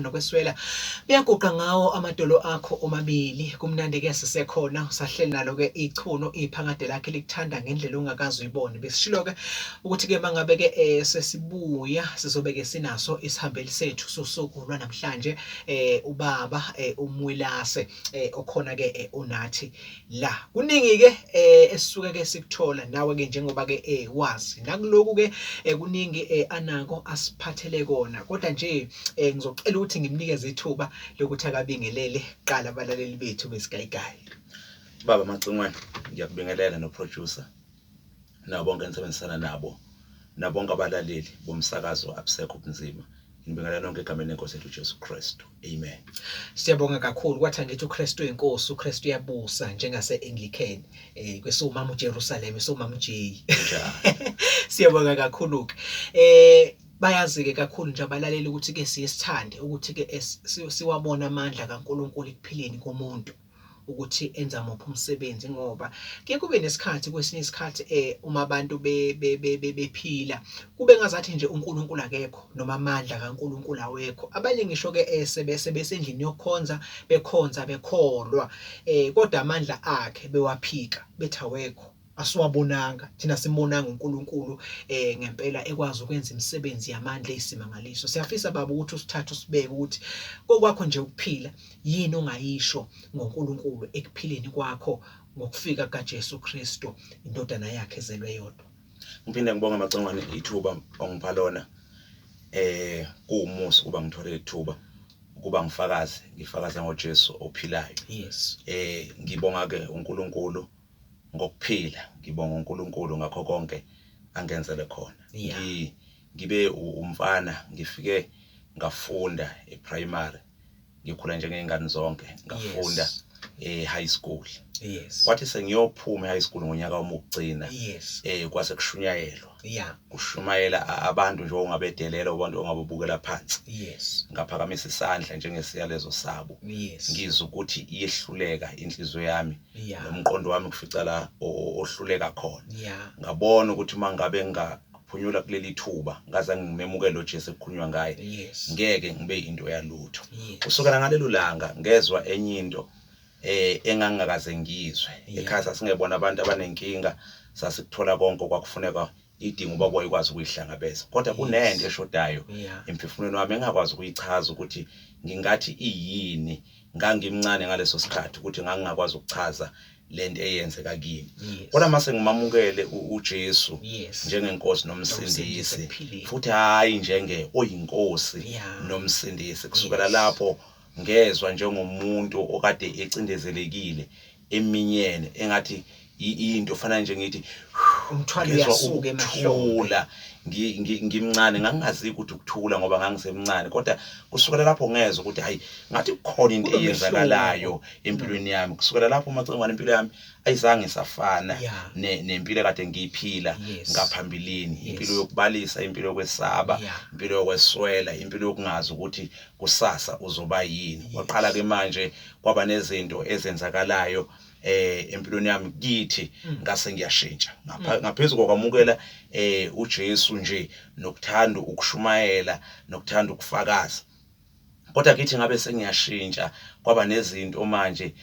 nokweswela uyaguqa ngawo amadolo akho omabili kumnandi ke sisekhona usahleli nalo ke ichuno iphakade lakhe likuthanda ngendlela ongakazi uyibone besishilo ke ukuthi ke mangabe ke sesibuya sizobeke sinaso isihambeli sethu sosukulwa namhlanje ubaba uMwelase okhona ke unathi la kuningi ke esisuke ke sikuthola nawe ke njengoba ke wazi nakuloku ke kuningi anako asiphathele kona kodwa nje ngizocela ukuthi ngimnikeze ithuba lokuthi akabingelele qala abalaleli bethu besigayigayi. Baba Macingwane, ngiyakubingelela no-producer nabonke engisebenzisana nabo nabonke abalaleli bomsakazo abusekho ubunzima. Ngibingelela nonke egameni lenkosi yethu Jesu Kristu. Amen. Siyabonga kakhulu kwathi ngithi uKristu inkosi, uKristu uyabusa njengase-Anglican kwesomama uJerusalem esomama uJ. Siyabonga kakhulu ke. Bayazi ke kakhulu nje abalaleli ukuthi ke siyesithande ukuthi ke siwabona amandla kaNkulunkulu ekuphileni komuntu ukuthi enza mopha umsebenzi ngoba ke kube nesikhathi kwesinye isikhathi uma abantu bephila kube ngazathi nje uNkulunkulu akekho noma amandla kaNkulunkulu awekho. Abanye ngisho ke sebesendlini yokukhonza bekholwa kodwa amandla akhe bewaphika bethi awekho asiwabonanga thina simbonanga uNkulunkulu ngempela ekwazi ukwenza imisebenzi yamandla eyisimangaliso. Siyafisa baba ukuthi usithathe usibeke ukuthi kokwakho nje ukuphila yini ongayisho ngoNkulunkulu ekuphileni kwakho ngokufika kaJesu Kristu indodana yakhe ezelwe yodwa. Ngiphinde ngibonge Macingwane ithuba ongipha lona kuwumusa kuba ngithole ithuba ukuba ngifakaze ngoJesu ophilayo. Yes. Ngibonga ke uNkulunkulu ngokuphila, ngibonga uNkulunkulu ngakho konke angenzele khona. Ngibe umfana ngifike ngafunda ePrimary, ngikhula njengezingane zonke ngafunda high school. Yes. Wathi sengiyophuma high school ngonyaka wokugcina kwase kushunyayelwa. Kushumayela abantu nje ongabedelela abantu ongabubukela phansi. Ngaphakamisa isandla njengesiyalezo sabo. Ngizwe ukuthi iyehluleka inhliziyo yami nomqondo wami kufica la ohluleka khona. Ngabona ukuthi mangabe ngaphunyula kuleli thuba ngaze ngimemukele lo Jesu ekukhulunywa ngaye ngeke ngibe into yalutho. Kusukela ngalelo langa ngezwe enye into engangakaze ngizwe. Ekhaya sasingebona abantu abanenkinga, sasikuthola konke okwakufuneka idinga uba kwayikwazi ukuyihlangabeza. Kodwa kunento eshodayo emphefumulweni wami engakwazi ukuyichaza ukuthi ngingathi iyini. Ngangimncane ngaleso sikhathi ukuthi ngangingakwazi ukuchaza lento eyenzeka kimi. Kodwa mase ngimamukele uJesu njengenkosi nomsindisi futhi hayi njenge oyinkosi nomsindisi. Kusukela lapho ngezwe njengomuntu okade ecindezelekile eminyene engathi into fana nje ngithi umthwalo uyasuka emahlombe. Ngimncane ngangingazi ukuthi ukuthula ngoba ngangisemncane kodwa kusukela lapho ngezwe ukuthi hayi ngathi kukhona into eyenzakalayo empilweni yami. Kusukela lapho Macingwane impilo yami ayizange safana nempilo kade ngiyiphila ngaphambilini. Impilo yokubalisa, impilo yokwesaba, impilo yokweswela, impilo yokungazi ukuthi kusasa uzoba yini. Waqala ke manje kwaba nezinto ezenzakalayo empilweni yami kithi ngase ngiyashintsha ngaphezulu kokwamukela uJesu nje nokuthanda ukushumayela nokuthanda ukufakaza. Kodwa kithi ngabe sengiyashintsha kwaba nezinto manje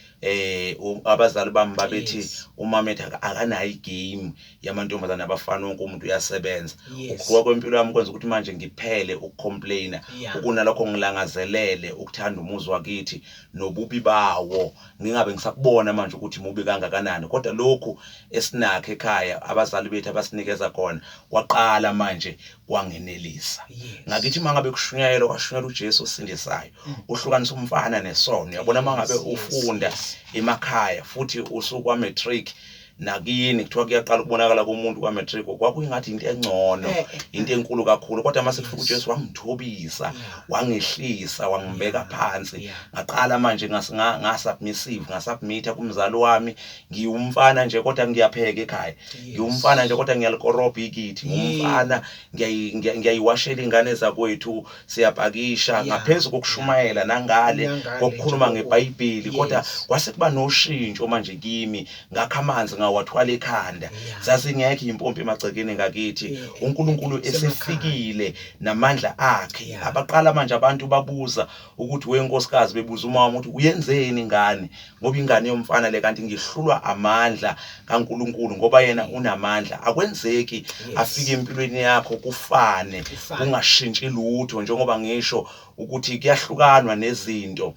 abazali bami babethi umamethu akanayo igame yamantombazane abafana wonke umuntu uyasebenza. Ukukhula kwempilo yami kwenza ukuthi manje ngiphele ukucomplaina ukunalokho ngilangazelele ukuthanda umuzi wakithi nobubi bawo ngingabe ngisakubona manje ukuthi mubi kangakanani. Kodwa lokhu esinakho ekhaya abazali bethu abasinikeza khona kwaqala manje kwangenelisa. Ngakithi mangabe kushunyayelwa kwashunyayela uJesu osindisayo uhlukanisa umfana nesono. Uyabona mangabe ufunda emakhaya futhi usuku wa matric nakini kuthiwa kuyaqala ukubonakala komuntu kwa matric kwakuyingathi into engcono, into enkulu kakhulu. Kodwa mase kufika uJesu wangithobisa, wangehlisa, wangibeka phansi. Ngaqala manje ngasubmit kumzali wami. Ngiyumfana nje kodwa ngiyapheka ekhaya. Ngiyumfana nje kodwa ngiyalikorobha ikithi. Ngiyumfana ngiyayiwashela ingane zakwethu, siyapakisha ngaphezulu kokushumayela nangale kokukhuluma ngeBhayibheli. Kodwa kwase kuba noshintsho manje kimi ngakha amanzi amalanga wathwala ekhanda zasingekho impompi emagcekeni ngakithi uNkulunkulu esefikile namandla akhe abaqala manje abantu babuza ukuthi wenkosikazi bebuza umama ukuthi uyenzeni ingane ngoba ingane yomfana le kanti ngihlulwa amandla kaNkulunkulu ngoba yena unamandla akwenzeki afike empilweni yakho kufane ungashintshi lutho njengoba ngisho ukuthi kuyahlukanwa nezinto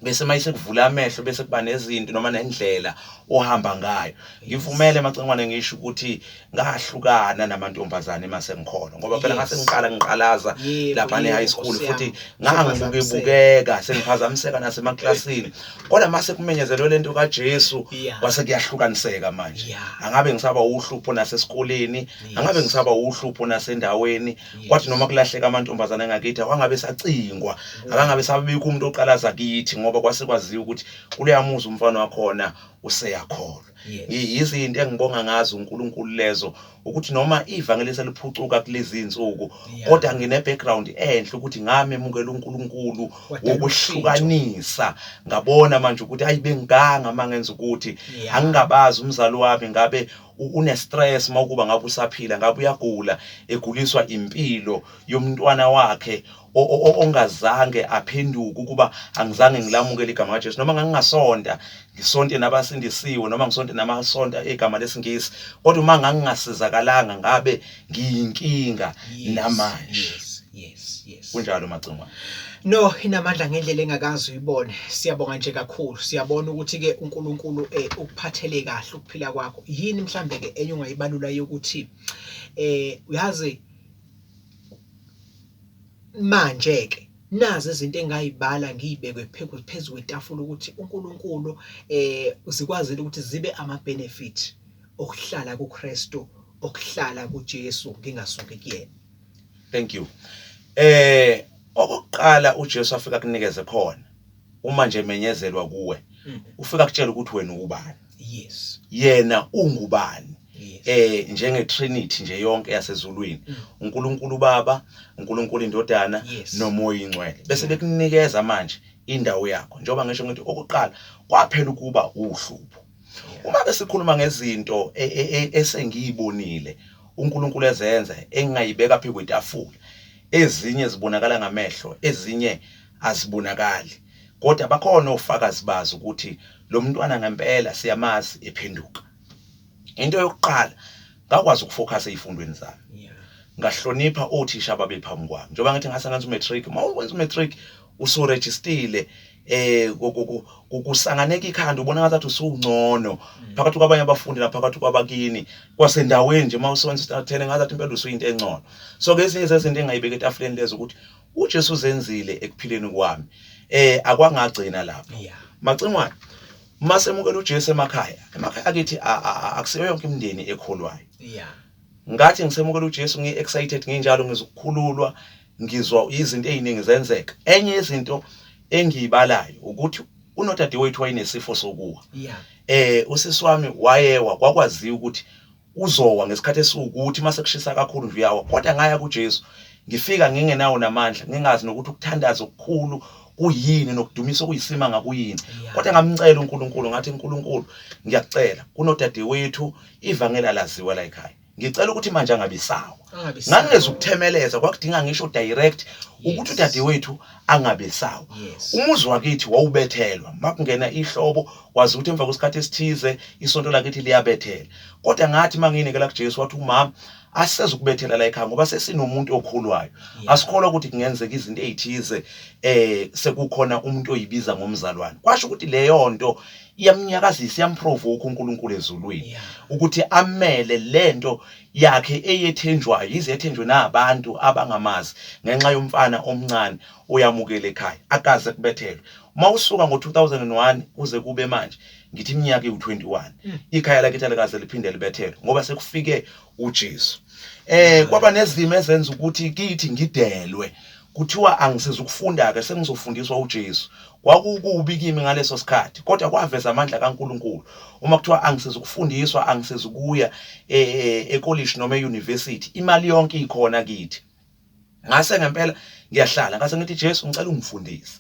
bese mayise kuvula amehlo bese kuba nezinto noma nendlela ohamba ngayo ngivumele macengwane ngisho ukuthi ngahlukana namantombazane mase ngikhona ngoba phela ngase ngiqalaza lapha ne-high school futhi ngangibukeka sengiphazamiseka nasemaklasini kodwa mase kumenyezelwe lento kaJesu kwase kuyahlukaniseka manje angabe ngisaba uhlupho nasesikoleni angabe ngisaba uhlupho nasendaweni kwathi noma kulahleka amantombazane ngakithi awangabe sacingwa akangabe sabikho umuntu oqalaza kithi ngoba kwase kwaziwa ukuthi kuleyamuza umfana wakhona useyakholwa izinto engibonga ngazo uNkulunkulu lezo ukuthi noma ivangeli seliphucuka kulezi insuku kodwa ngine background enhle ukuthi ngamemukela uNkulunkulu wokuhlukanisa ngabona manje ukuthi ayibenganga mangenza ukuthi angingabazi umzali wami ngabe une stress makuba ngabe usaphila ngabe uyagula eguliswa impilo yomntwana wakhe ongazange aphenduka ukuba angizange ngilamukele igama kaJesu noma ngangingasonda ngisonte nabasindisiwe noma ngisonte namasonta egama lesingisi kodwa uma ngangingasizakalanga ngabe ngiyinkinga namanje yes kunjalo macingwane no inamandla ngendlela engakazi uyibone siyabonga nje kakhulu siyabona ukuthi ke uNkulunkulu ukuphathele kahle ukuphila kwakho yini mhlambe ke enye ungayibalula yokuthi uyazi manje ke nazi izinto engayibala ngiyibekwe phezulu kwetafula ukuthi uNkulunkulu usikwazile ukuthi zibe ama benefit okuhlala kuKristu okuhlala kuJesu ngingasuki kuyena. Thank you. Okokuqala uJesu afika kunikeze khona uma nje menyezelwa kuwe ufika kutshela ukuthi wena ubani. Yes. Yena ungubani. Njenge Trinity nje yonke yasezulwini uNkulunkulu Baba uNkulunkulu Indodana noMoya Ingcwele bese bekunikeza manje indawo yakho njengoba ngisho ngithi okokuqala kwaphela ukuba uhlupho uma besikhuluma ngezinto esengiyibonile uNkulunkulu ezenza engingayibeka phi kwetafula ezinye zibonakala ngamehlo ezinye azibonakali kodwa bakhona ofakazi bazo ukuthi lo mntwana ngempela siyamazi ephenduka. Into yokuqala ngakwazi ukufocus ezifundweni zami ngahlonipha othisha babephambi kwami njengoba ngithi ngase ngenza umatric mawukwenza umatric usuregistile kusanganeka ikhanda ubona ngathi usungcono phakathi kwabanye abafundi naphakathi kwabakini kwasendaweni nje mawusonza 10 ngathi impela usuyinto engcono so ke ezinye zezinto engayibeka etafuleni lezo ukuthi uJesu zenzile ekuphileni kwami akwangagcina lapho macingwane masemukela uJesu emakhaya akithi akusiyo yonke imindeni ekholwayo ngathi ngisemukela uJesu ngi-excited nginjalo ngizokukhululwa ngizwa izinto eziningi zenzeka enye izinto engiyibalayo ukuthi unodadewethu wayenesifo sokuwa usisi wami wayewa kwakwaziwa ukuthi uzowa ngesikhathi esikuthi mase kushisa kakhulu nje uyawa kodwa ngaya kuJesu ngifika ngingenawo namandla ngingazi nokuthi ukuthandaza okukhulu kuyini nokudumisa kuyisima ngakuyini kodwa ngamcela uNkulunkulu ngathi uNkulunkulu ngiyakucela kunodadewethu ivangela laziwa la ekhaya ngicela ukuthi manje angabisawa ngangeza ukuthemeleza kwakudinga ngisho direct ukuthi udadewethu angabisawa umuzi wakithi wawubethelwa makungena ihlobo kwazi ukuthi emva kwesikhathi esithize isonto lakithi liyabethela kodwa ngathi manginikela kuJesu wathi umama asizukubethela la ekhaya ngoba sesinomuntu okhulwayo asikholwa ukuthi kungenzeka izinto ezithize sekukhona umuntu oyibiza ngomzalwane kwasho ukuthi leyo nto iyamnyakazisa iyamprovoke uNkulunkulu ezulwini ukuthi amele lento yakhe eyethenjwayo izethenjwe nabantu abangamazi ngenxa yomfana omncane oyamukela ekhaya akaze kubethelwe mawusuka ngo2001 kuze kube manje ngithi iminyaka u21 ikhaya lakithi alikaze liphinde libethelwe ngoba sekufike uJesu kwaba nezimo ezenza ukuthi kithi ngidelwe kuthiwa angisiza ukufunda ke sengizofundiswa uJesu kwakukubi kimi ngaleso sikhathi kodwa kwaveza amandla kaNkulunkulu uma kuthiwa angisiza ukufundiswa angisiza ukuya ecollege noma euniversity imali yonke ikhona kithi ngase ngempela ngiyahlala ngase ngithi Jesu ngicela ungifundise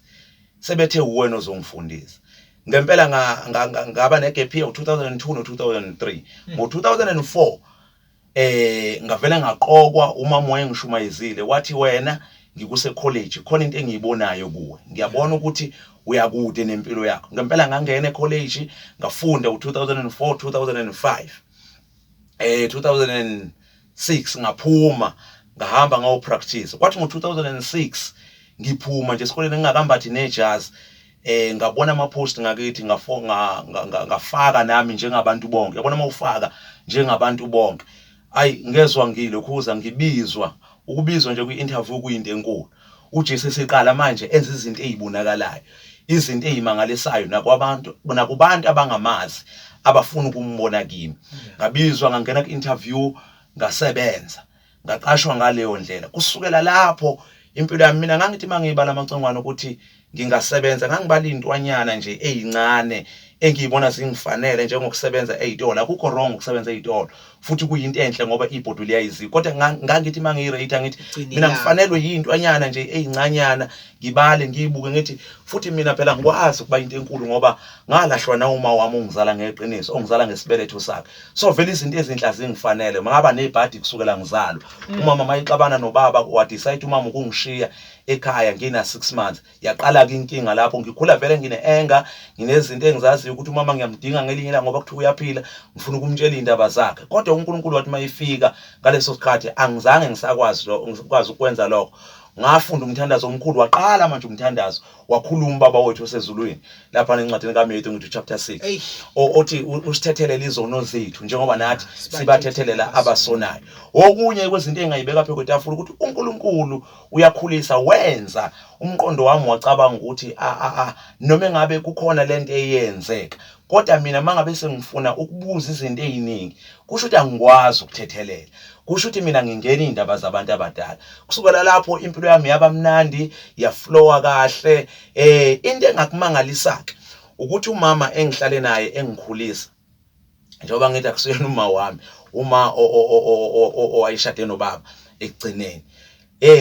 sebethe uwena ozongifundisa ngempela ngaba negap year 2002 no 2003 ngo 2004 ngavela ngaqokwa umama wayengishumayezile wathi wena ngikuse college khona into engiyibonayo kuwe ngiyabona ukuthi uyakude nempilo yakho ngempela ngangena ecollege ngafunda u2004 2005 2006 ngaphuma ngahamba ngawo practice kwathi ngo2006 ngiphuma nje esikoleni ngingakambathi nejazi ngabona ama post ngakithi ngafaka nami njengabantu bonke yabona mawufaka njengabantu bonke ayi ngezwe ngilokhuza ngibizwa ukubizwa nje kwi-interview kuyinto enkulu uJesu eseqala manje enza izinto ezibonakalayo izinto ezimangalisayo nakubantu abangamazi abafuna ukumbona kimi ngabizwa ngangena ku-interview ngasebenza ngaqashwa ngaleyo ndlela kusukela lapho impilo yami mina ngangithi mangibala amacengwana ukuthi ngingasebenza ngangibala intwanyana nje ezincane engiyibona zingifanele njengokusebenza ezitolo akukho wrong ukusebenza ezitolo futhi kuyinto enhle ngoba ibhodo liyayizi kodwa ngangithi mangirate ngithi mina ngifanelwe yintwanyana nje ezincanyana ngibale ngiyibuke ngithi futhi mina phela ngikwazi ukuba into enkulu ngoba ngalahlwa na uma wami ongizala ngeqiniso ongizala ngesibeletho sakhe so vele izinto ezinhla zingifanele ngaba nebhadi kusukela ngizalwa umama mayixabana nobaba wa decide umama ukungishiya ekhaya ngina 6 months yaqala ke inkinga lapho ngikhula vele ngine-anger nginezinto engizaziyo ukuthi umama ngiyamdinga ngelinye ilanga ngoba kuthiwa uyaphila ngifuna ukumtshela indaba zakhe kodwa uNkulunkulu wathi mayifika ngaleso sikhathi angizange ngisakwazi ukwenza lokho ngafunda umthandazo omkhulu waqala manje umthandazo wakhuluma baba wethu osezulwini lapha encwadini kaMathewu ngithi chapter 6 othi usithethele izono zethu njengoba nathi sibathethelela abasonayo okunye kwezinto engayibeka phe kwetafula ukuthi uNkulunkulu uyakhulisa wenza umqondo wami wacabanga ukuthi noma ngabe kukhona lento eyenzeka kodwa mina mangabe sengifuna ukubuza izinto eziningi kusho ukuthi angikwazi ukuthethelela kusho ukuthi mina ngingena indaba zabantu abadala kusukela lapho impilo yami yaba mnandi yaflowa kahle into engakumangalisaka ukuthi umama engihlale naye engikhulisa njengoba ngithi akusiyena uma wami uma owayishade nobaba ekugcineni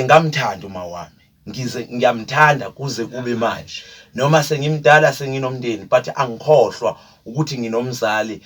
ngamthanda uma wami ngiyamthanda kuze kube manje noma sengimdala senginomndeni but angikhohlwa ukuthi nginomzali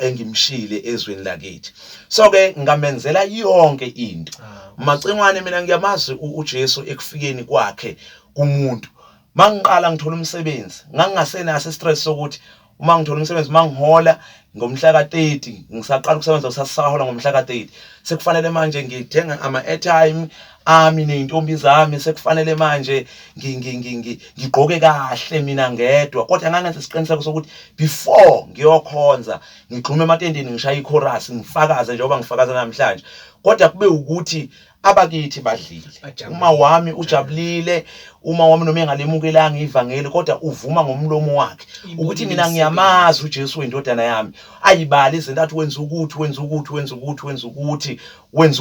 engimshile ezweni lakithi so ke ngamenzela yonke into macengwane mina ngiyamazi uJesu ekufikeni kwakhe kumuntu mangiqala ngithola umsebenzi ngangingasenaso stress sokuthi uma ngithola umsebenzi mangihola ngomhla ka30 ngisaqala ukusebenza usasahola ngomhla ka30 sekufanele manje ngithenga ama-airtime ami nezintombi zami sekufanele manje ngigqoke kahle mina ngedwa kodwa ngangenza isiqiniseko sokuthi before ngiyokhonza ngigxume ematendeni ngishaya ichorus ngifakaze njengoba ngifakaza namhlanje kodwa kube ukuthi abakithi badlile uma wami ujabulile uma wami noma engalemukelanga ivangeli kodwa uvuma ngomlomo wakhe ukuthi mina ngiyamazi uJesu wendodana yami ayibali izinto athi wenza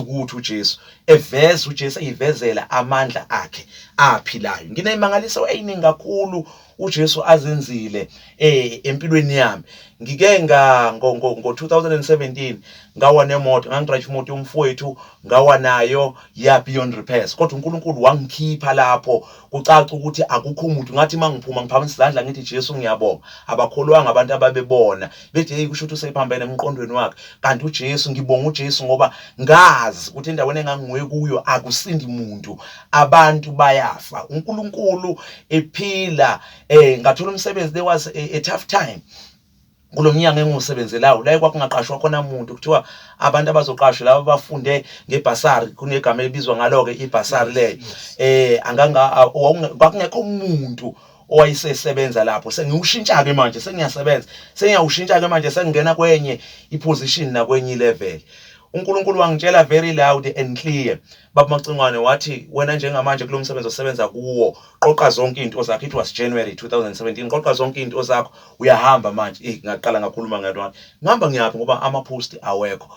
ukuthi uJesu eveze uJesu ayivezela amandla akhe aphilayo nginayimangaliso eyiningi kakhulu uJesu azenzile empilweni yami ngike ngo 2017 ngawa nemoto ngangidrive imoto yomfowethu ngawa nayo ya beyond repairs kodwa uNkulunkulu wangikhipha lapho kucaca ukuthi akukho umuntu ngathi mangiphuma ngiphakamisa izandla ngithi Jesu ngiyabonga abakholwanga abantu ababebona bethi hey kusho ukuthi usephambene emqondweni wakhe kanti uJesu ngibonga uJesu ngoba ngazi ukuthi endaweni engangiwe kuyo akusindi umuntu abantu bayafa uNkulunkulu ephila ngathola umsebenzi there was a tough time kulomnyanga engusebenzelayo la kwakungaqashwa khona umuntu kuthiwa abantu abazoqashwa labo bafunde ngebhasari kunegama elibizwa ngalo ke ibhasari le kwakungekho umuntu owayesebenza lapho sengiushintsha ke manje sengiyawushintsha ke manje sengingena kwenye iposition na kwenye level uNkulunkulu wangitshela very loud and clear baba Macengwane wathi wena njengamanje kulomsebenzi osebenza kuwo qoqa zonke izinto zakho it was January 2017 qoqa zonke izinto zakho uyahamba manje ngaqala ngakhuluma ngedwa ngihamba ngiyaphi ngoba ama post awekho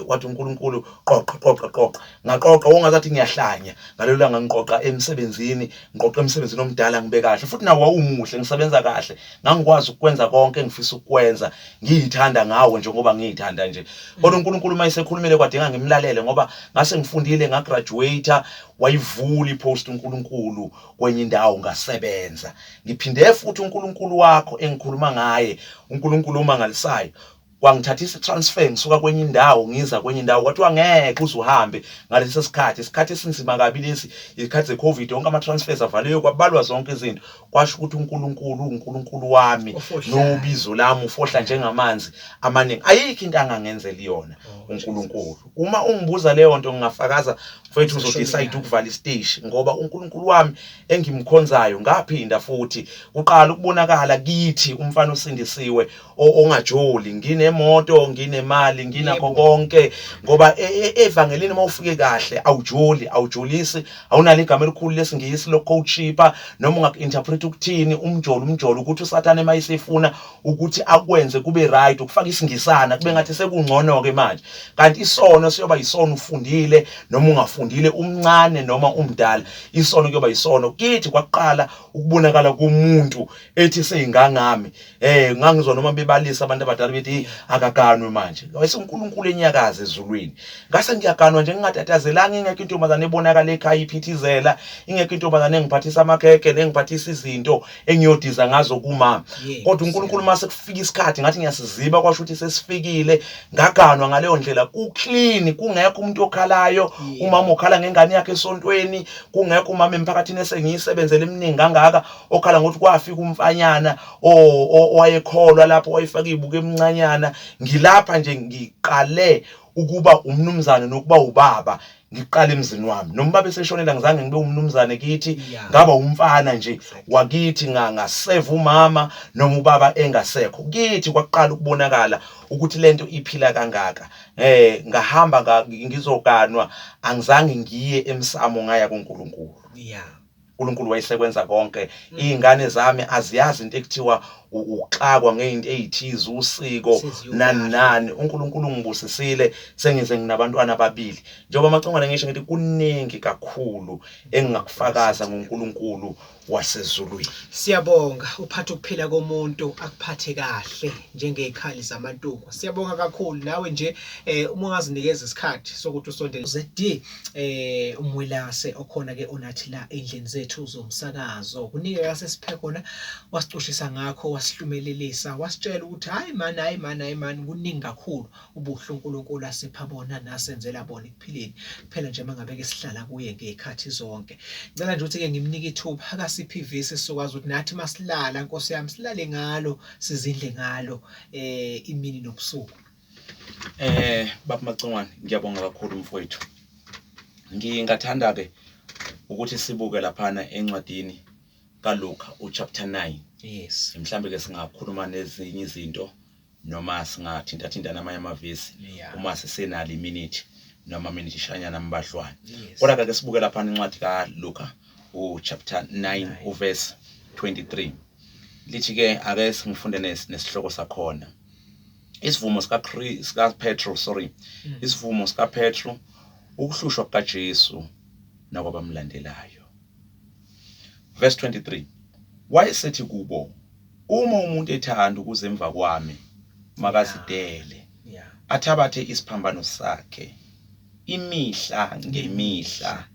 wathi uNkulunkulu qoqa ngaqoqa wongazathi ngiyahlanya ngalelo langa ngiqoqa emsebenzini ngiqoqa emsebenzini omdala ngibe kahle futhi nawo wawumuhle ngisebenza kahle ngangikwazi ukwenza konke engifisa ukwenza ngiyithanda ngawe njengoba ngiyithanda nje kodwa uNkulunkulu mayisekhulumile kwadinga ngimlalele ngoba ngase ngifundile ngagraduate wayivula ipost uNkulunkulu kwenye indawo ngasebenza ngiphinde futhi uNkulunkulu wakho engikhuluma ngaye uNkulunkulu umangalisayo kwangithathisa transfer ngisuka kwenye indawo ngiza kwenye indawo kwathiwa ngeke uzuhambe ngalesi isikhathi esinzima kabi lesi isikhathi zeCovid onke ama transfers avaliwe kwabalwa zonke izinto kwasho ukuthi uNkulunkulu wami nobizo lami ufohla njengamanzi amaningi ayikho into angangenzela iyona uNkulunkulu uma ungibuza leyo nto ngingafakaza mfethu uzodecide ukuvala istage ngoba uNkulunkulu wami engimkhonzayo ngaphinda futhi uqala ukubonakala kithi umfana osindisiwe ongajoli nginemoto nginemali nginakho konke ngoba evangelini mawufike kahle awujolisi awunalo igama elikhulu lesingisi locoachipa noma ungakinterpret ukuthini umjolo ukuthi uSathane mayisefuna ukuthi akwenze kube right ukufaka isingisana kube ngathi sekungcono ke manje kanti isono siyoba isono ufundile noma ungafundile umncane noma umdala isono kuyoba isono kithi kwaqala ukubonakala komuntu ethi seyingangami ngangizwa noma bebalisa abantu abadala bethi akaganwe manje wayese uNkulunkulu enyakaza ezulwini ngase ngiyaganwa nje ngingatatazelanga ingekho intombazane ebonakala ekhaya iphithizela ingekho intombazane engiphathisa amakheke nengiphathisa izinto engiyodiza ngazo kumama kodwa uNkulunkulu mase kufika isikhathi ngathi ngiyasiziba kwasho ukuthi sesifikile ngaganwa ngaleyo ndlela kuclean kungekho umuntu okhalayo umama okhala ngengane yakhe esontweni kungekho umama emphakathini esengiyisebenzele eminingi kangaka okhala ngokuthi kwafika umfanyana owayekholwa lapho wayefaka ibuke emncanyana ngilapha nje ngiqale ukuba umnumzane nokuba ubaba ngiqala emzini wami noma babe seshonela ngizange ngibe umnumzane kithi ngaba umfana nje wakithi ngaseva umama noma ubaba engasekho kithi kwaqala ukubonakala ukuthi lento iphila kangaka ngahamba ngizoganwa angizange ngiye emsamo ngaya kuNkulunkulu uNkulunkulu wayesekwenza konke izingane zami aziyazi into ekuthiwa uxakwa ngeinto ezithize usiko nani uNkulunkulu ngibusisile sengize nginabantwana ababili njengoba amacongwane ngisho ngithi kuningi kakhulu engingakufakaza ngoNkulunkulu wasezulwini. Siyabonga uphatha ukuphila komuntu akuphathe kahle njengezikhali zamantungu. Siyabonga kakhulu nawe nje uma ungazinikeza isikhathi sokuthi usondele ZD Mwelase okhona ke onathi la endlini zethu zomsakazo kunike yasesiphe khona wasicushisa ngakho wasihlumelelisa wasitshela ukuthi hayi mani kuningi kakhulu ubuhle uNkulunkulu asipha bona nasenzela bona ekuphileni phela nje mangabe ke sihlala kuye ngezikhathi zonke. Ngicela nje ukuthi ke ngimnike ithuba akasiphi ivesi sokwazi ukuthi nathi masilala Nkosi yami silale ngalo sizindle ngalo imini nobusuku. Baba Macongwane ngiyabonga kakhulu mfowethu. Ngingathanda ke ukuthi sibuke laphana encwadini kaLuka uchapter 9. Yes. Mhlambe ke singakhuluma nezinye izinto noma singathinta namanye amavesi uma sisenali iminute noma minute ishanyana mbadlwana. Kodwa ke sibuke laphana incwadi kaLuka uchapter 9 uverse 23. Lithi ke ake singifunde nesihloko sakhona. Isivumo sika Petro isivumo sika Petro ukuhlushwa kaJesu nakwabamlandelayo. Verse 23. Wayesethi kubo uma umuntu ethanda ukuze emva kwami makazidele athabathe isiphambano sakhe imihla ngemihla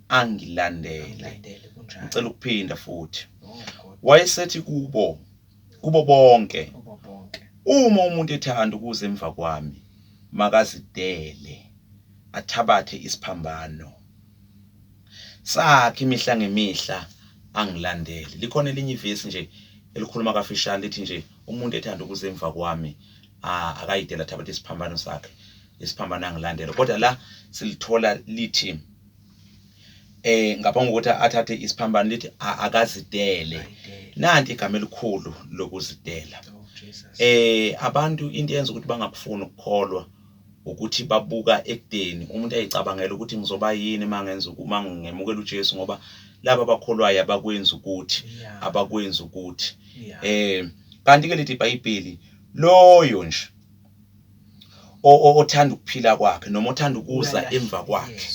angilandele. Ngicela ukuphinda futhi. Wayesethi kubo bonke uma umuntu ethanda ukuze emva kwami makazidele athabathe isiphambano sakhe imihla ngemihla angilandele. Likhona elinye ivesi nje elikhuluma kafishane lithi nje umuntu ethanda ukuze emva kwami akayidela athabathe isiphambano sakhe isiphambano angilandele. Kodwa la silithola lithi ngaphambi kokuthi athathe isiphambano lithi akazidele. Nanti igama elikhulu lokuzidela. Abantu into yenza ukuthi bangakufuni ukukholwa ukuthi babuka ekudeni umuntu ayicabangela ukuthi ngizoba yini mangenza uma ngemukela uJesu ngoba laba abakholwayo abakwenza ukuthi kanti ke lithi iBhayibheli loyo nje othanda ukuphila kwakhe noma othanda ukuza emva kwakhe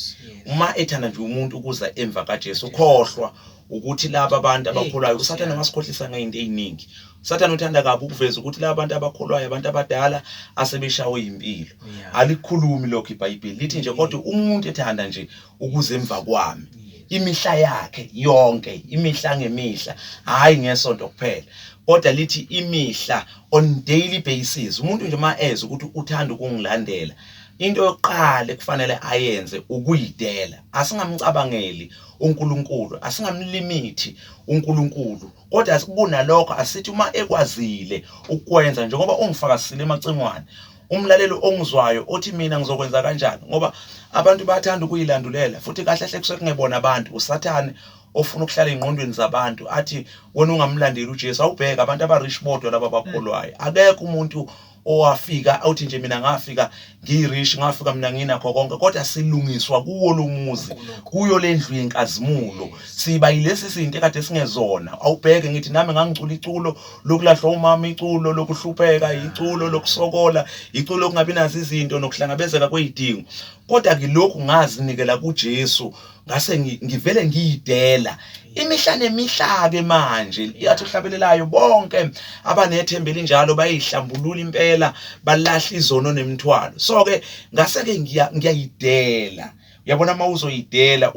uma ethanda nje umuntu ukuza emva kaJesu ukhohlwa ukuthi laba abantu abakholwayo uSathane masikhohlisa ngeinto eziningi. uSathane uthanda kabi ukuveza ukuthi laba abantu abakholwayo abantu abadala asebeshawe impilo. Alikhulumi lokho iBhayibheli lithi nje kodwa umuntu ethanda nje ukuze emva kwami imihla yakhe yonke imihla ngemihla hayi ngesonto kuphela kodwa lithi imihla on daily basis. Umuntu nje maeze ukuthi uthanda ukungilandela into yokuqala kufanele ayenze ukuyidela. Asingamcabangeli uNkulunkulu, asingamlimithi uNkulunkulu, kodwa kunalokho asithi uma ekwazile ukwenza njengoba ungifakazisile emacingwane umlalelo ongizwayo othi mina ngizokwenza kanjani, ngoba abantu bayathanda ukuyilandulela futhi kahle hle kusekungebona abantu. uSathane ofuna ukuhlala engqondweni zabantu athi wena ungamlandeli uJesu awubheka abantu abarich bodwa laba bakholwayo. Akekho umuntu owafika awuthi nje mina ngafika ngirich ngafika mina nginakho konke, kodwa silungiswa kuwo lomuzi kuyo lendlu yenkazimulo. Siba yilesi izinto ekade singezona. Awubheke ngithi nami ngangicula iculo lokulahlwa umama, iculo lokuhlupheka, iculo lokusokola, iculo lokungabi nazo izinto nokuhlangabezeka kwezidingo, kodwa ke lokhu ngazinikela kuJesu ngase ngivele ngiyidela imihla nemihla ke manje. Yathi uhlabelelayo bonke abanethembele njalo bayihlambulula impela balahla izono nemithwalo. So ke ngase ke ngiyayidela. Uyabona uma uzoyidela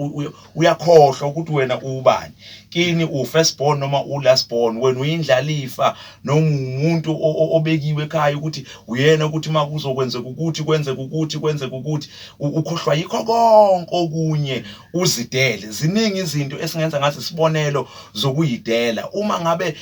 uyakhohlwa ukuthi wena ubani. Kini ufirstborn noma ulastborn, wena uyindlalifa noma umuntu obekiwe ekhaya ukuthi uyena ukuthi uma kuzokwenzeka ukuthi kwenzeke ukuthi kwenzeke ukuthi ukhohlwa yikho konke okunye uzidele. Ziningi izinto esingenza ngathi sibonelo zokuyidela. Uma ngabe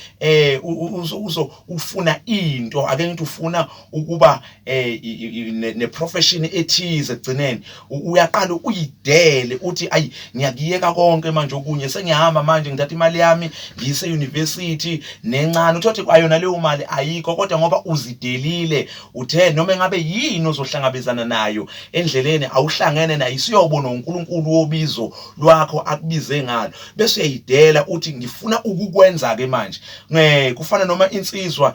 ufuna into ake ngithi ufuna ukuba ne-profession ethize egcineni, uyaqala uyidele uthi ayi ngiyakiyeka konke manje okunye sengiyahamba manje ngithatha imali yami ngiyise university nencane. Uthothi ayona leyo mali ayikho, kodwa ngoba uzidelile uthe noma ngabe yini ozohlangabezana nayo endleleni awuhlangene nayo isiyobona uNkulunkulu wobizo lwakho akubize ngalo, bese uyayidela uthi ngifuna ukukwenza ke manje. Kufana noma insizwa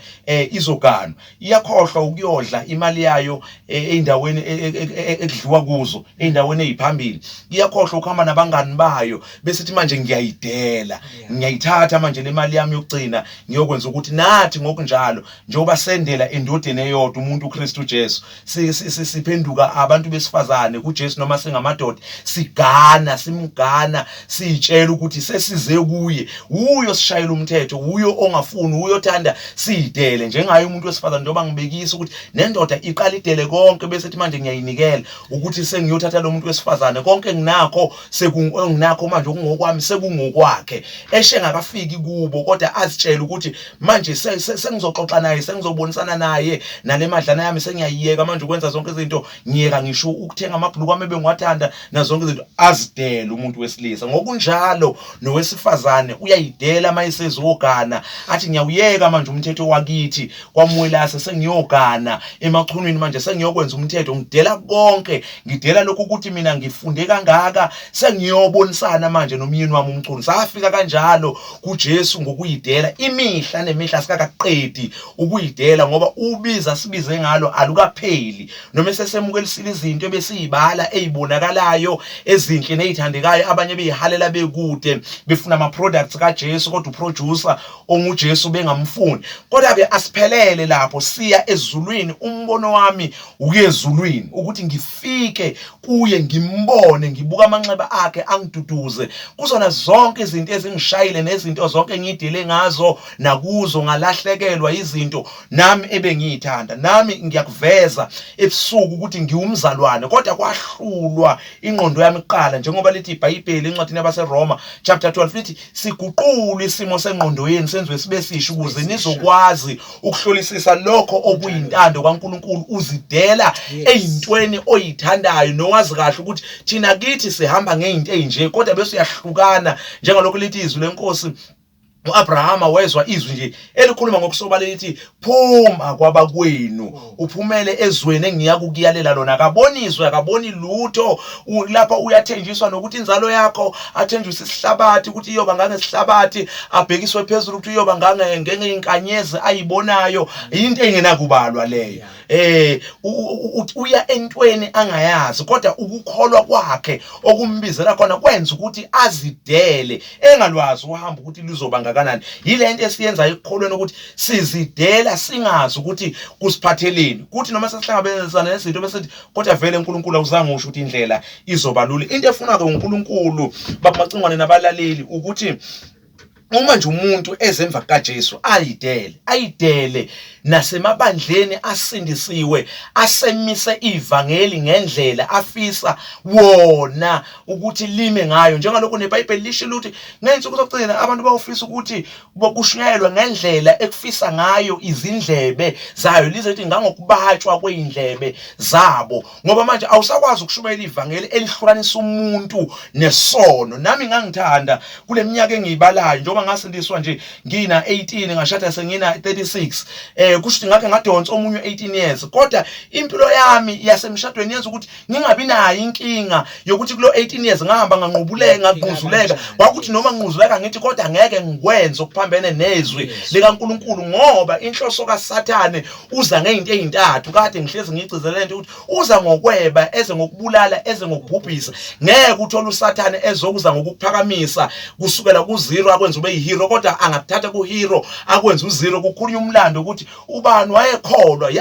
izogana iyakhohlwa ukuyodla imali yayo eindaweni ekudliwa kuzo, eindaweni eziphambili, iyakhohlwa ukuhamba nabangani bayo bese ithi manje ngiyayidela, ngiyayithatha manje le mali yami yokugcina ngiyokwenza ukuthi nathi ngokunjalo njengoba sendela endodeni eyodwa umuntu uKristu Jesu siphenduka abantu besifazane kuJesu noma singamadoda sigana simgana sitshela ukuthi sesize kuye, uyo sishayela umthetho, uyo ongafuni, uyo thanda siyidele njengaye umuntu wesifazane njengoba ngibekisa ukuthi nendoda iqala idele konke bese ithi manje ngiyayinikela ukuthi sengiyothatha lo muntu wesifazane konke nginakho sekunginakho manje okungokwami sekungokwakhe engakafiki kubo, kodwa azitshela ukuthi manje sengizoxoxa naye sengizobonisana naye nale madlana yami sengiyayiyeka manje ukwenza zonke izinto, ngiyeka ngisho ukuthenga amabhuluku ami bengiwathanda na zonke izinto. Azidela umuntu wesilisa ngokunjalo nowesifazane uyayidela mayisezogana athi ngiyawuyeka manje umthetho wakithi kwaMwelase sengiyogana emachunwini manje sengiyokwenza umthetho, ngidela konke, ngidela lokho ukuthi mina ngifunde kangaka sengiyobonisana manje nomyeni wami umchunu. Safika kanjalo kuJesu ngokuyidela imihla nemihla sikaqedi ukuyidela ngoba ubiza sibize ngalo alukapheli, noma sesemukelisile izinto ebesizibala ezibonakalayo ezinhle nezithandekayo, abanye beyihalela bekude befuna ama products kaJesu kodwa uproducer onguJesu bengamfuni. Kodwa ke asiphelele lapho, siya ezulwini. Umbono wami ukuyezulwini ukuthi ngifike kuye ngimbone, ngibuka amanxeba akhe angiduduze kuzona zonke izinto ezingishayile nezinto zonke engidile ngazo nakuzo ngalahlekelwa izinto nami ebengiyithanda. Nami ngiyakuveza ebusuku ukuthi ngiwumzalwane, kodwa kwahlulwa ingqondo yami kuqala njengoba lithi iBhayibheli encwadini yabaseRoma chapter 12 lithi siguqule isimo sengqondo yenu senziwe sibe sisho ukuze nizokwazi ukuhlolisisa lokho okuyintando kaNkulunkulu, uzidela ezintweni oyithandayo nowazi kahle ukuthi thina kithi sihamba ngezinto ezinje, kodwa bese uyahlukana njengalokho lithi izwi lenkosi uAbrahama wezwa izwi nje elikhuluma ngokusobala lithi phuma kwabakwenu uphumele ezweni engiyakukuyalela lona. Akaboniswe akaboni lutho lapha, uyathenjiswa nokuthi inzalo yakho athenjiswe isihlabathi ukuthi iyoba ngangesihlabathi, abhekiswe phezulu ukuthi iyoba ngenge inkanyezi ayibonayo, into engenakubalwa leyo. uya entweni angayazi kodwa ukukholwa kwakhe okumbizela khona kwenza ukuthi azidele engalwazi uhamba ukuthi lizoba ngakanani. Yilento esiyenza ekukholweni ukuthi sizidela singazi ukuthi kusiphatheleni, kuthi noma sesihlangabezana nezinto bese kodwa vele uNkulunkulu awuzange usho ukuthi indlela izoba lula. Into efuna ke uNkulunkulu babamacingwane nabalaleli ukuthi uma nje umuntu ezemva kaJesu ayidele nasemabandleni asindisiwe asemise ivangeli ngendlela afisa wona ukuthi lime ngayo, njengalokho neBhayibheli lisho ukuthi ngensuku zokugcina abantu bawufisa ukuthi bokushunyayelwa ngendlela ekufisa ngayo izindlebe zayo, lizothi ngangokubhatshwa kweindlebe zabo, ngoba manje awusakwazi ukushumayela ivangeli elihlukanisa umuntu nesono. Nami ngangithanda kule minyaka engiyibalayo njengoba ngasindiswa nje ngina 18 ngashada sengina 36, kusho ngakhe ngadonsa omunye 18 years, kodwa impilo yami yasemshadweni yenza ukuthi ngingabi nayo inkinga yokuthi kulo 18 years ngahamba ngaqhuzuleka kwakuthi noma nginquzuleka ngithi kodwa ngeke ngikwenze okuphambene nezwi likaNkulunkulu, ngoba inhloso kaSathane uza ngezinto ezintathu. Kade ngihlezi ngicizele lento ukuthi uza ngokweba, eze ngokubulala, eze ngokubhubhisa. Ngeke uthola uSathane ezokuza ngokuphakamisa kusukela ku0 akwenza ube yihero, kodwa angakuthatha kuhero akwenza u0. Kukhulunywa umlando ukuthi ubani wayekholwa,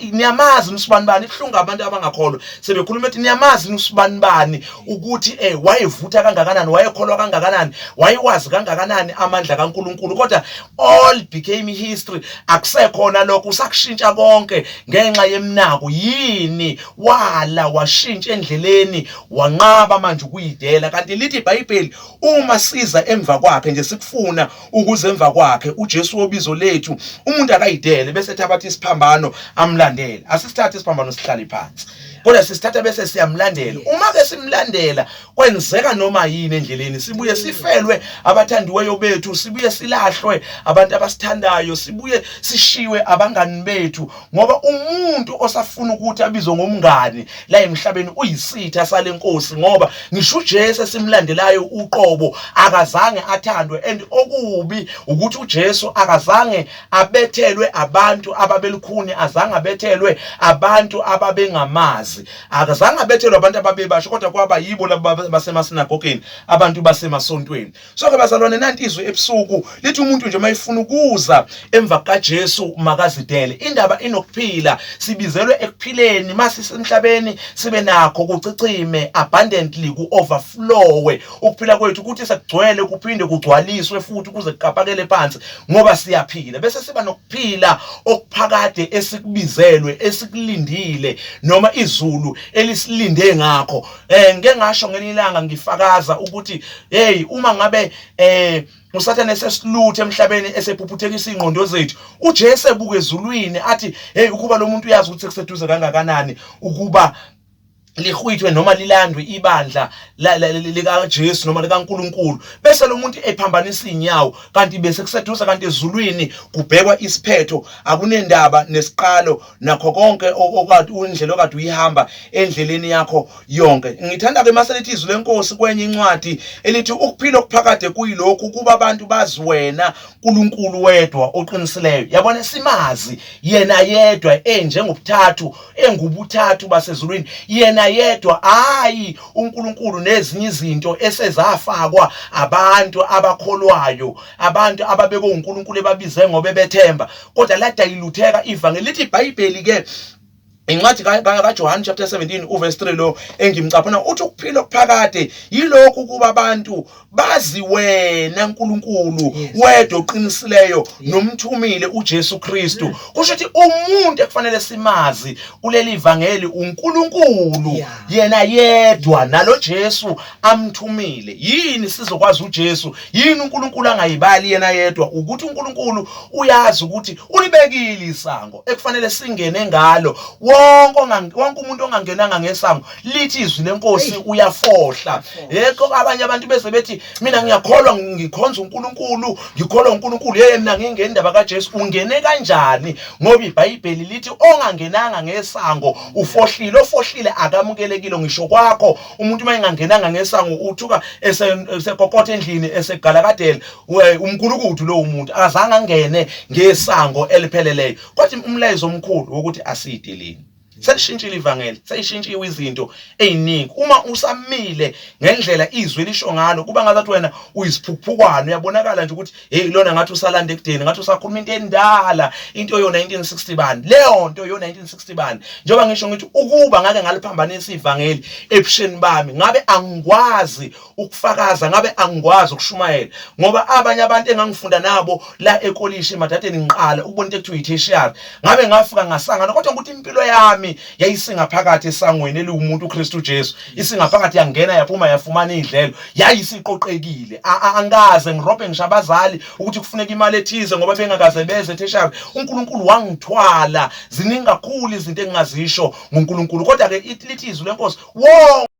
niyamazi usibani bani, ihlunga abantu abangakholwa sebekhuluma ethi niyamazi usibani bani ukuthi wayevutha kangakanani, wayekholwa kangakanani, wayewazi kangakanani amandla kaNkulunkulu, kodwa all became history. Akusekhona lokho, usakushintsha konke ngenxa yemnako. Yini wala washintsha endleleni wanqaba manje ukuyidela? Kanti lithi iBhayibheli uma siza emva kwakhe nje sikufuna ukuze emva kwakhe uJesu wobizo lethu umuntu akayidele bese ethabatha isiphambano amlandela. Asisithathe isiphambano sihlale phansi, kodwa sisithatha bese siyamlandela. Uma ke simlandela kwenzeka noma yini endleleni, sibuye sifelwe abathandiweyo bethu, sibuye silahlwe abantu abasithandayo, sibuye sishiwe abangani bethu, ngoba umuntu osafuna ukuthi abizwe ngomngani la emhlabeni uyisitha sale Nkosi, ngoba ngisho uJesu simlandelayo uqobo akazange athandwe. And okubi ukuthi uJesu akazange abethelwe abantu ababelukhuni, azange abethelwe abantu ababengamazi, akazange abethelwe abantu ababebasho, kodwa kwaba yibo labo basemasinagogeni, abantu basemasontweni. So ke bazalwane, nanti izwi ebusuku lithi umuntu nje mayifuna ukuza emva kaJesu makazidele. Indaba inokuphila, sibizelwe ekuphileni, masisemhlabeni sibe nakho kucicime abundantly, ku-overflowe ukuphila kwethu, ukuthi sekugcwele kuphinde kugcwaliswe futhi kuze kuqapakele phansi, ngoba siyaphila. Bese siba nokuphila okuphakade esikubizelwe, esikulindile, noma izulu elisilinde ngakho. Ngeke ngasho ngelinye ilanga ngifakaza ukuthi uma ngabe uSathane sesiluthe emhlabeni esephuputhekisa ingqondo zethu, uJesu ebuke ezulwini athi ukuba lo muntu uyazi ukuthi sekuseduze kangakanani ukuba lihwithwe noma lilandwe ibandla likaJesu noma likaNkulunkulu, bese lo muntu ephambanisa inyawo, kanti bese kuseduza, kanti ezulwini kubhekwa isiphetho. Akunendaba nesiqalo nakho konke okade indlela okade uyihamba endleleni yakho yonke. Ngithanda ke maselithi izwi leNkosi kwenye incwadi elithi ukuphila okuphakade kuyilokhu kuba abantu bazi wena uNkulunkulu wedwa oqinisileyo. Yabona, simazi yena yedwa njengobuthathu, engubuthathu basezulwini, yena yedwa, hayi uNkulunkulu nezinye izinto esezafakwa abantu abakholwayo, abantu ababekwe uNkulunkulu ebabize ngoba bethemba, kodwa ladayilutheka ivangeli. Lithi iBhayibheli ke incwadi kaJohn chapter 17 uverse 3 lo engimcaphuna uthi ukuphila okuphakade yilokhu kuba abantu bazi wena uNkulunkulu wedwa oqinisileyo nomthumile uJesu Kristu. Kusho ukuthi umuntu ekufanele simazi kuleli ivangeli uNkulunkulu yena yedwa, nalo Jesu amthumile. Yini sizokwazi uJesu? Yini uNkulunkulu angayibali yena yedwa? Ukuthi uNkulunkulu uyazi ukuthi ulibekile isango ekufanele singene ngalo. wonke umuntu ongangenanga ngesango lithi izwi lenkosi uyafohla. Yekho abanye abantu bese bethi mina ngiyakholwa ngikhonza uNkulunkulu, ngikholwa uNkulunkulu, mina ngingena indaba kaJesu. Ungene kanjani? Ngoba iBhayibheli lithi ongangenanga ngesango ufohlile. Ofohlile akamukelekile ngisho kwakho. Umuntu mayengangenanga ngesango uthuka esekokotha endlini esegalakadela, uMkhulukudu lo umuntu azange angene ngesango elipheleleyo. Kodwa umlayezo omkhulu ukuthi asideleni. Selishintshile ivangeli, seyishintshiwe izinto eziningi. Uma usamile ngendlela izwi lisho ngalo, kuba ngathi wena uyisiphukphukwana, uyabonakala nje ukuthi hey lona ngathi usalanda ekudeni, ngathi usakhuluma into endala, into yo 1960 bani. Leyo nto yo 1960 bani. Njengoba ngisho ngithi ukuba ngake ngaliphambanisa ivangeli ebusheni bami, ngabe angikwazi ukufakaza, ngabe angikwazi ukushumayela, ngoba abanye abantu engangifunda nabo la ekolishi emadadeni ngiqala ukubona into ekuthiwa i-tertiary, ngabe ngafika ngasangana, kodwa ukuthi impilo yami yayisingaphakathi esangweni eliwumuntu uKristu Jesu, isingaphakathi yangena yaphuma yafumana idlelo, yayisiqoqekile. Angaze ngirobhe ngisho abazali ukuthi kufuneka imali ethize ngoba bengakaze beze tertiary. uNkulunkulu wangithwala. Ziningi kakhulu izinto engingazisho ngoNkulunkulu, kodwa ke lithi izwi lenkosi